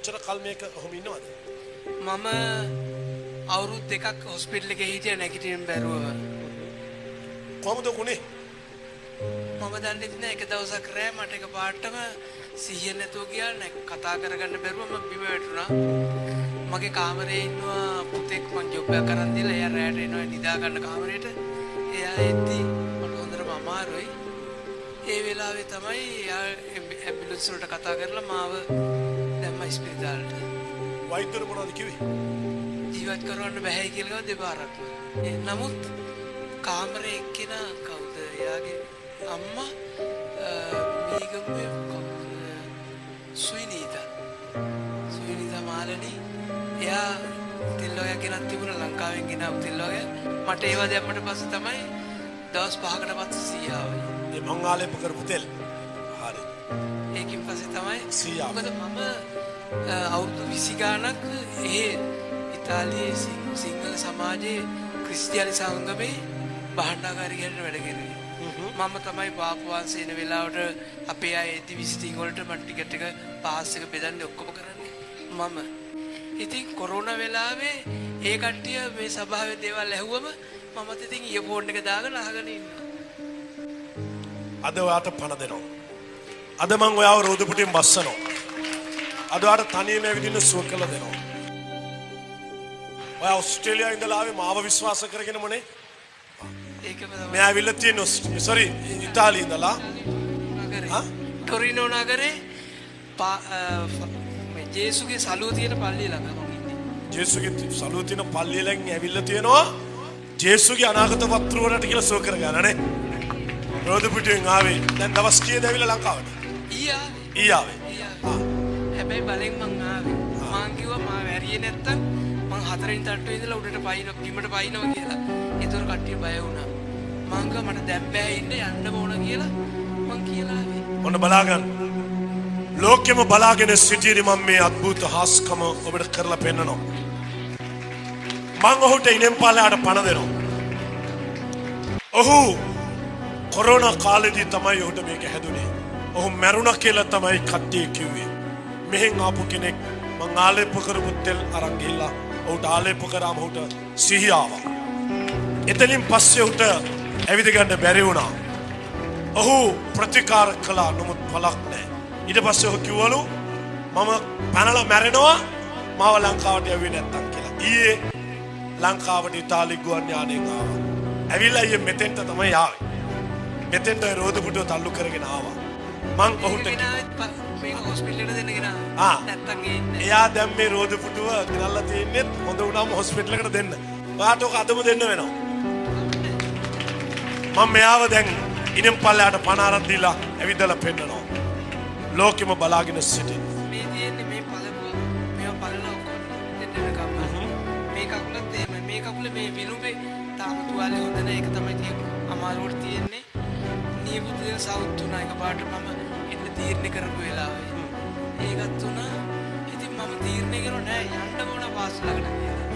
කොච්චර කල් මේක ඔහොම ඉන්නවද? මම අවුරුදු 2ක් හොස්පිටල් එකේ හිටිය නැගිටින්න බැරුව. කොහොමද උනේ? මම දන්නේ නැහැ එක දවසක් රෑ මට එක පාටම සිහිය නැතුව ගියා කතා කරගන්න බැරුව මම බිම වැටුණා. මගේ කාමරේ ඉන්නවා පුතෙක් මං ජොබ් එක කරන් දීලා එයා රෑට එනවා නිදා ගන්න කාමරේට. එයා එද්දි මට හොඳටම අමාරුයි. ඒ වෙලාවේ තමයි එයා ඇම්බියුලන්ස් වලට කතා කරලා මාව දැම්ම ස්පිරිතාලෙට. වෛද්‍යවරු මොනවද කිව්වේ? ජීවත් කරවන්න බැහැ කියලා දෙපාරක්. නමුත් කාමරේ එක්කෙනා කවුද? එයාගේ අම්මා මීගම්මේ සුයිනීතා මාලනී එයා තිල්ලෝය ගෙනත් තිබුණා ලංකාවෙන් ගෙනාව තිල්ලෝය. මට ඒවා දැම්මට පස්සේ තමයි දවස් 5කට පස්සේ සීයාවයි. ඒ මංගාලේප කරපු තෙල්. හරි. ඒකින් පස්සේ තමයි සීයාව. මොකද මම අවුරුදු 20 ගාණක් ඉතාලියේ සිංහල සමාජයේ ක්‍රිස්තියානි සංගමේ භාණ්ඩාගාරිකයන්ට වැඩ කෙරුවේ. මම තමයි පාපු වංශේ එන වෙලාවට අපේ අය එදි විසිටින් වලට මට ටිකට් එක පාස් එක බෙදන්නේ ඔක්කොම කරන්නේ මම. ඉතින් කොරෝනා වෙලාවේ ඒ කට්ටිය මේ සභාවේ දේවල් ඇහුවම මමත් ඉතින් ඉයර්ෆෝන් එක දාගෙන අහගෙන ඉන්නවා. අද ඔයාට පණ දෙනවා. අද මං ඔයාව රෝද පුටින් බස්සනවා. අද ඔයාට තනියම ඇවිදින්න සුව කළ දෙනවා. ඔයා ඕස්ට්‍රේලියාවේ ඉඳලා ආවේ මාව විශ්වාස කරගෙන මොනේ? ඒකම තමයි. මම ඇවිල්ලා තියෙන්නේ සෝරි ඉතාලියේ ඉඳලා. ටොරිනෝ නගරේ ජේසුගේ සලුව තියෙන පල්ලිය ළඟ මම ඉන්නේ. ජේසුගේ සලුව තියෙන පල්ලිය ළඟ ඇවිල්ලා තියෙනවා. ජේසුගේ අනාගත වත්‍ර වලට කියලා සුව කරගන්න නේ. රෝදපුටියෙන් ආවේ. දැන් දවස් කීයද ඇවිල්ලා ලංකාවට? ඊයාවේ. හැබැයි බලෙන් මං ආවේ. මං කිව්වා මම වැරියේ නැත්තම් මං 4 වෙනි තට්ටුවේ ඉඳලා උඩට පයින්න බිමට පයින්නවා කියලා. ඒතර කට්ටිය බය වුණා. මං ගා මට දැන් බෑ ඉන්න යන්න ඕන කියලා මං කියලා ආවේ. ඔන්න බලාගන්න. ලෝකෙම බලාගෙන සිටිරි මම මේ අద్భుත හාස්කම ඔබට කරලා පෙන්නනවා. මං ඔහුට ඉනෙන් පාලයට පණ දෙනවා. ඔහු කොරෝනා කාලෙදී තමයි ඔහුට මේක හැදුනේ. ඔහු මැරුණා කියලා තමයි කට්ටිය කිව්වේ. මෙහෙන් ආපු කෙනෙක් මං ආලේප කරපු තෙල් අරන් ගිහලා ඔහුට ආලේප කරාම ඔහුට සිහිය ආවා. එතනින් පස්සේ ඔහුට ඇවිද ගන්න බැරි වුණා. ඔහු ප්‍රතිකාර කළා නමුත් පළක් නැහැ. ඊට පස්සේ ඔහු කිව්වලු මම පැනලා මැරෙනවා මාව ලංකාවට යවෙන්නේ නැත්තම් කියලා. ඊයේ ලංකාවට ඉතාලි ගුවන් යානයෙන් ආවා. ඇවිල්ලා ඊයේ මෙතෙන්ට තමයි ආවේ. මෙතෙන්ට රෝදපුටුව තල්ලු කරගෙන ආවා. මං ඔහුට මේක හොස්පිටල් එකට දෙන්න ගෙනා. නැත්තම් ගේන්නේ. එයා දැන් මේ රෝදපුටුව ගෙනල්ලා තියන්නේ හොඳ වුණාම හොස්පිටල් එකට දෙන්න. ඔයාට ඔක අදම දෙන්න වෙනවා. මම මෙයාව දැන් ඉනෙන් පල්ලයට පණ අරන් දීලා ඇවිදලා පෙන්නනවා. ලෝකෙම බලාගෙන සිටින්. මේ තියෙන්නේ මේ පළපුව මේව පළලා ඔක්කොම දෙන්න කම්ම. මේ කකුලත් එහෙම මේ කකුලේ මේ විනුබේ තාම තුවාලේ හොඳ නැහැ. ඒක තමයි තියෙන්නේ. අමාරුවට තියෙන්නේ. නියපොතු දෙන සවුත් උනා එකපාරට මම එන්න තීරණය කරපු වෙලාවේ. ඒකත් උනා. ඉතින් මම තීරණය කරුවා නෑ යන්න ඕන පාසලකට කියලා.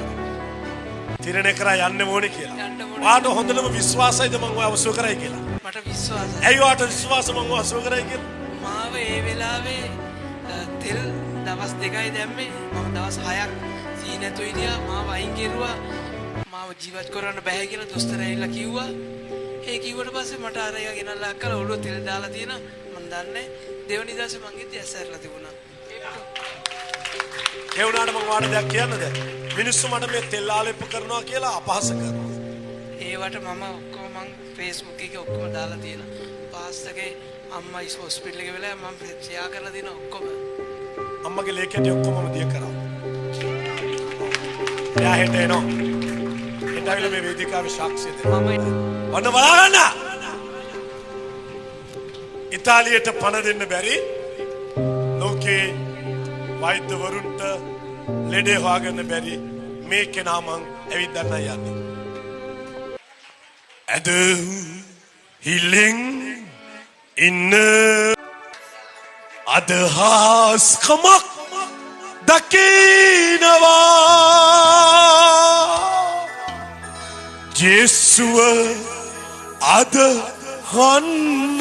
තීරණය කරා යන්න ඕනේ කියලා. ඔයාට හොඳටම විශ්වාසයිද මම ඔයාව සුව කරයි කියලා? මට විශ්වාසයි. ඇයි ඔයාට විශ්වාස මම ඔයාව සුව කරයි කියලා? මාව ඒ වෙලාවේ තෙල් දවස් 2යි දැම්මේ. මම දවස් 6ක් සී නැතුව හිටියා. මාව අයින් කෙරුවා. මාව ජීවත් කරන්න බෑ කියලා දොස්තර ඇවිල්ලා කිව්වා. ඒ කිව්වට පස්සේ මට අර එයා ගෙනල්ලා අක්කලා ඔළුව තෙල් දාලා තියෙනවා. මම දන්නේ දෙවනි දවසේ මං ඉතින් ඇස්සරලා තිබුණා. ඒ වුණාට මම ඔයාලට දෙයක් කියන්නද? මිනිස්සු මට මේ තෙල් ආලේප කරනවා කියලා අපහාස කරනවා. ඒවට මම ඔක්කොම මං Facebook එකේ ඔක්කොම දාලා තියෙනවා. පාස්ටර්ගේ අම්මා හොස්පිටල් එකේ වෙලා මම ෂෙයා කරලා දෙන ඔක්කොම. අම්මගේ ලේකෙට ඔක්කොම දිය කරා. එයා හෙට එනවා. හෙටවිල මේ වේදිකාවේ සාක්ෂිය දෙනවා. මම ඔන්න බලන්න. ඉතාලියට පණ දෙන්න බැරි ලෝකේ වෛද්‍යවරුන්ට ලෙඩේ හොයාගන්න බැරි මේ කෙනා මං ඇවිද්දන්න යන්නේ. ඇද හිලෙන් ඉන්න අදහස්කමක් දකිනවා ජේසුව අදහන්න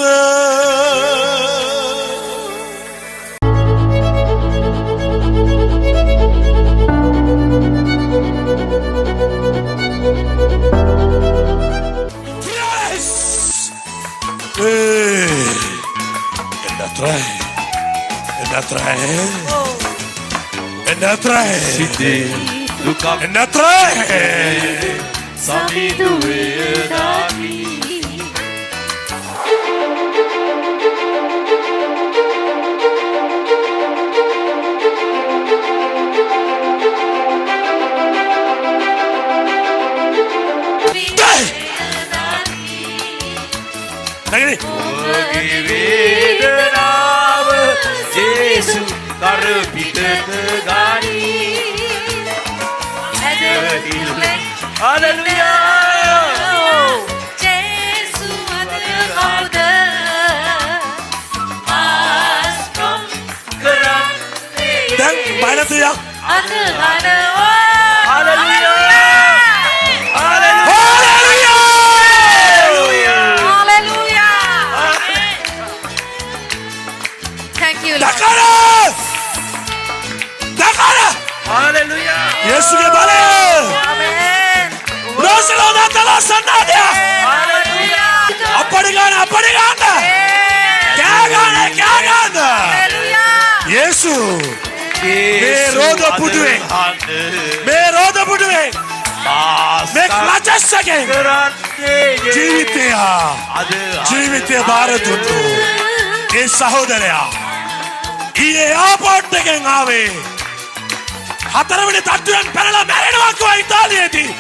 වේදනාව ජේසු කර පිටට ගනී හැදෙන්නේ හලෙලුයා ජේසු අද කවුද ආස්කම් කරන්නේ දැන් බයලතියක් අද හදවා hallelujah Thank you, Lord. Hallelujah 예수의 발에 Amen. 브라질로 나타났었나냐 Hallelujah. 아빠리가나 갸가나 Hallelujah. 예수 රෝධ පුටුවෙන්. මේ රෝධ පුටුවෙන් මේ ක්ලචස්සකෙන් ජීවිතය බාර දුන්නු ඒ සහෝදරයා ඊයේ එයාපෝට් එකෙන් ආවේ 4 වෙනි තට්ටුවෙන් පැනලා මැරෙනවා කිව්වා ඉතාලියේදී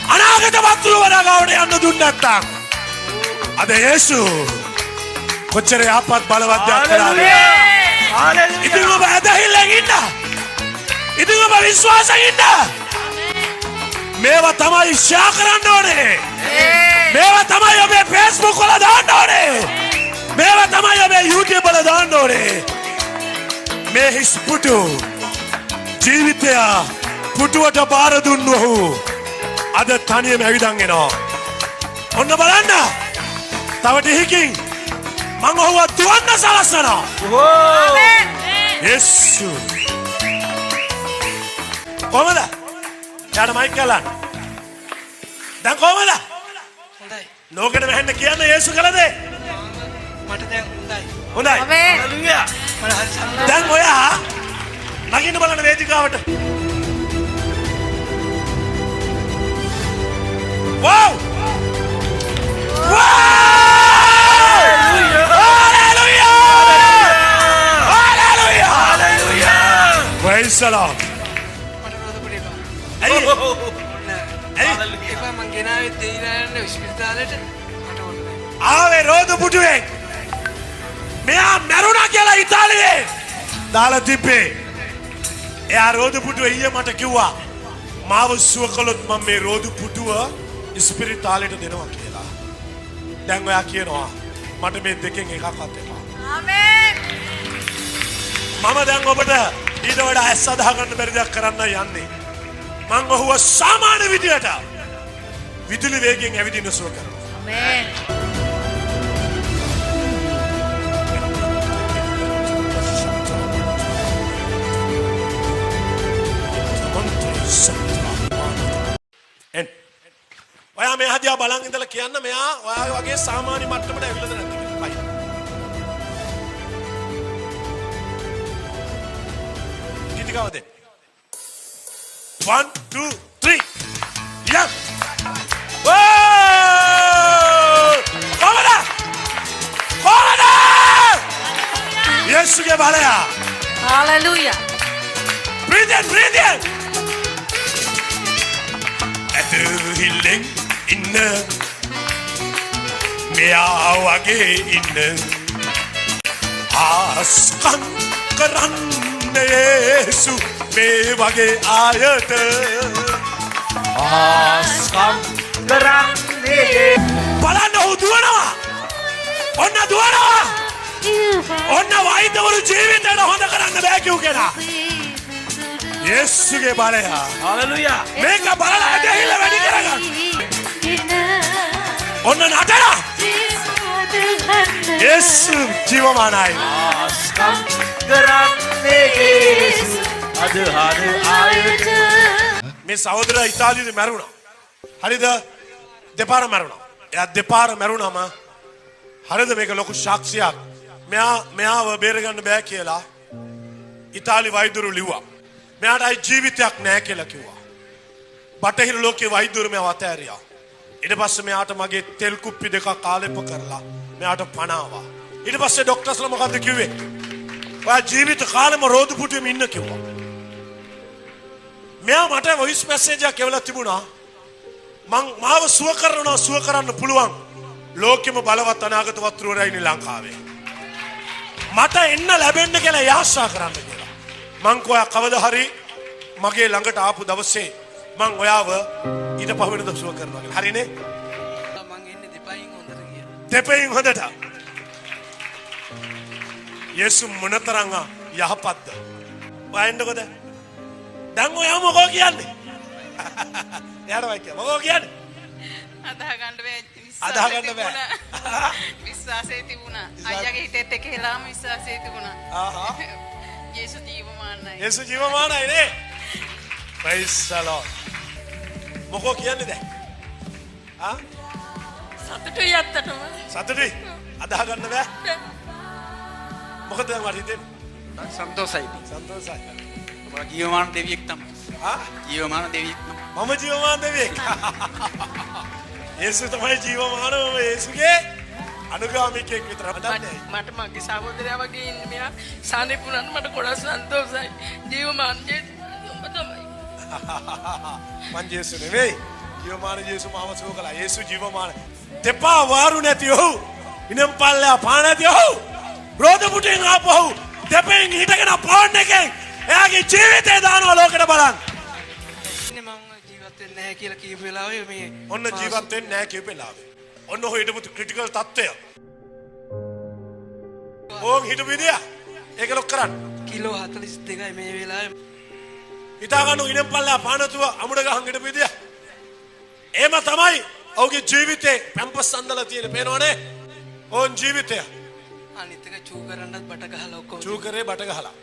අනාගත වතුර වරගාවට යන්න දුන්නේ නැත්තම් අද යේසු කොච්චර ආපත් බලවත්යක් කළාද ඉතින් ඔබ ඇදහිල්ලෙන් ඉන්න ඉතින් ඔබ විශ්වාසයෙන් ඉන්න මේවා තමයි ෂෙයා කරන්න ඕනේ මේවා තමයි ඔබේ Facebook වල දාන්න ඕනේ මේවා තමයි ඔබේ YouTube වල දාන්න ඕනේ මේ හිස් පුටු ජීවිතය පුටුවට බාර දුන්නු ඔහු අද තනියම ඇවිදන් එනවා ඔන්න බලන්න තව ටිකකින් මම ඔහුව දුවන්න සලස්සනවා Amen. යේසු කොහමද යාට මයික් ගලන්න දැන් කොහමද හොඳයි ලෝකෙට වැහෙන්න කියන්න යේසු කළ දේ මට දැන් හොඳයි හොඳයි Amen. හලෙලුයා මට හරි සතුටුයි දැන් ඔයා නගින්න බලන්න වේදිකාවට වව් Praise the Lord. මට රෝධ පුටු එපා ඇයි එපා මං ගෙනාවේ දෙයිලා යන්න විශ්වවිද්‍යාලයට මට ඕන නැහැ ආවේ රෝද පුටුවෙන් මෙයා මැරුණා කියලා ඉතාලියේ දාලා තිබ්බේ එයා රෝද පුටුව ඊයේ මට කිව්වා මාව සුව කළොත් මම මේ රෝද පුටුව ඉස්පිරිතාලයට දෙනවා කියලා දැන් ඔයා කියනවා මට මේ දෙකෙන් එකක්වත් එපා Amen. මම දැන් ඔබට ඊට වඩා ඇස් අදහ ගන්න බැරි දෙයක් කරන්න යන්නේ මං ඔහුව සාමාන්‍ය විදියට විදුලි වේගයෙන් ඇවිදින්න සුව කරනවා Amen. ඔයා මේ හදියා බලන් ඉඳලා කියන්න මෙයා ඔයාගේ වගේ සාමාන්‍ය මට්ටමට ඇවිල්ලාද නැද්ද කියලා. පයි. ගීතිකාව දෙන්න. 1 2 3 යක්. කොහමද? යේසුගේ බලය. Hallelujah. Breathe in. ඇදහිල්ලෙන් ඉන්න මෙයා වගේ ඉන්න ආස්කම් කරන්න යේසු මේ වගේ ආයත ආස්කම් කරන්නේ බලන්න ඔහු දුවනවා ඔන්න දුවනවා ඔන්න වෛද්‍යවරු ජීවිතයට හොඳ කරන්න බෑ කිව් කෙනා යේසුගේ බලය හලෙලුයා මේක බලලා ඇදහිල්ල වැඩි කරගන්න ඔන්න නටනවා යේසු ජීවමානයි ආස්කම් කරන්නේ ජේසු අද ආයත මේ සහෝදරයා ඉතාලියේ මැරුණා හරිද දෙපාර මැරුණා එයා දෙපාර මැරුණාම හරිද මේක ලොකු සාක්ෂියක්. මෙයාව බේරගන්න බෑ කියලා ඉතාලි වෛද්‍යවරු ලිව්වා. මෙයාට ජීවිතයක් නැහැ කියලා කිව්වා. බටහිර ලෝකයේ වෛද්‍යවරු මෙයාව අතෑරියා. ඊට පස්සේ මෙයාට මගේ තෙල් කුප්පි දෙකක් ආලේප කරලා මෙයාට පණ ආවා. ඊට පස්සේ ડોක්ටර්ස්ලා මොකද්ද කිව්වේ? ඔයා ජීවිත කාලෙම රෝද පුටුවෙම ඉන්න කිව්වා. මෙයා මට වොයිස් මැසේජ් එකක් එවලා තිබුණා. මාව සුව කරන්න පුළුවන් ලෝකෙම බලවත් අනාගත වතුරවරයා ඉන්නේ ලංකාවේ. මට එන්න ලැබෙන්න කියලා ආශා කරන්න කියලා. මං කොයා කවදා හරි මගේ ළඟට ආපු දවසේ මං ඔයාව ඊට පහුවෙනිද සුව කරනවා කියලා. හරිනේ? මං එන්නේ දෙපයින් හොඳට කියලා. දෙපයින් හොඳට. යේසු මොනතරම් යහපත්ද? වයින්ඩකොද? දැන් ඔයා මොකෝ කියන්නේ? එයාට වයි කිය. මොකෝ කියන්නේ? අදහගන්න අදහගන්න බෑ. විශ්වාසය තිබුණා. අයියාගේ හිතේත් එක හෙලාම විශ්වාසය තිබුණා. ආහා. යේසු ජීවමානයි. යේසු ජීවමානයි නේ. praise the Lord. මොකෝ කියන්නේ දැන්? ආ? සතුටුයි ඇත්තටම. සතුටුයි. අදහගන්න බෑ. මොකද දැන් වට හිතෙන්නේ? සන්තෝසයි. සන්තෝෂයි. ඔබ ජීවමාන දෙවියෙක් තමයි. ආ? ජීවමාන දෙවියෙක් තමයි. මම ජීවමාන දෙවියෙක්. යේසු තමයි ජීවමානම යේසුගේ අනුගාමිකයෙක් විතර. මට මගේ සහෝදරයා වගේ ඉන්න මෙයා සානිපුණන් මට ගොඩක් සන්තෝෂයි. ජීවමාන ඔබ තමයි. මං යේසු නෙවෙයි. ජීවමාන යේසු මාව සුව කළා. යේසු ජීවමාන. දෙපා වාරු නැති ඔහු. ඉනම් පල්ලෙහා පා නැති ඔහු. රෝද පුටෙන් ආපු ඔහු. දෙපෙන් හිටගෙන පාන්න එකෙන් එයාගේ ජීවිතේ දානවා ලෝකෙට බලන්න. මම ජීවත් වෙන්නේ නැහැ කියලා කියපු වෙලාවේ මේ ඔන්න ජීවත් වෙන්නේ නැහැ කියපු වෙලාවේ. ඔන්න ඔහු හිටපු ක්‍රිටිකල් තත්ත්වය. ඕන් හිටපු විදිය. ඒක ලොක් කරන්න. කිලෝ 42යි මේ වෙලාවේ. හිතා ගන්න ඉනම් පල්ලෙහා පා නැතුව අමුඩ ගහන් හිටපු විදිය. එහෙම තමයි ඔහුගේ ජීවිතේ පැම්පස් අන්දලා තියෙන පේනවනේ. ඕන් ජීවිතය. අනිත් එක චූ කරන්නත් බට ගහලා ඔක්කොම චූ කරේ බට ගහලා.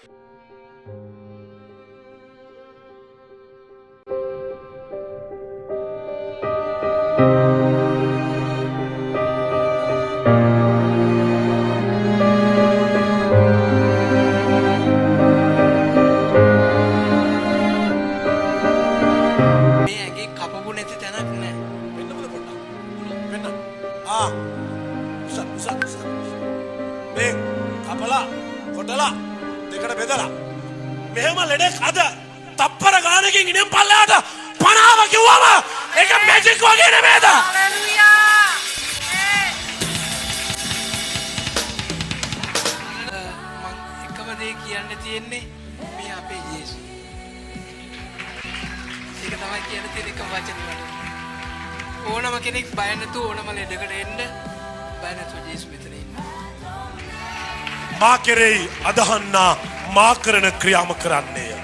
මේ ඇගේ කපපු නැති තැනක් නැහැ. වෙන්න මොකද පොඩ්ඩක්. වෙන්න. ආ. උස. මේ කපලා කොටලා දෙකට බෙදලා. මෙහෙම ලෙඩක් අද තප්පර ගානකින් ඉනම් පල්ලයට පනාව කිව්වම ඒක මැජික් වගේ නෙමෙයිද? Hallelujah. මම එකම දේ කියන්න තියෙන්නේ මේ අපේ යේසු. ඒක තමයි කියන්න තියෙන එකම වචනේ මට. ඕනම කෙනෙක් බය නැතුව ඕනම ලෙඩකට එන්න බය නැතුව යේසු මෙතන ඉන්න. මා කෙරෙහි අදහන්නා මා කරන ක්‍රියාම කරන්නේය.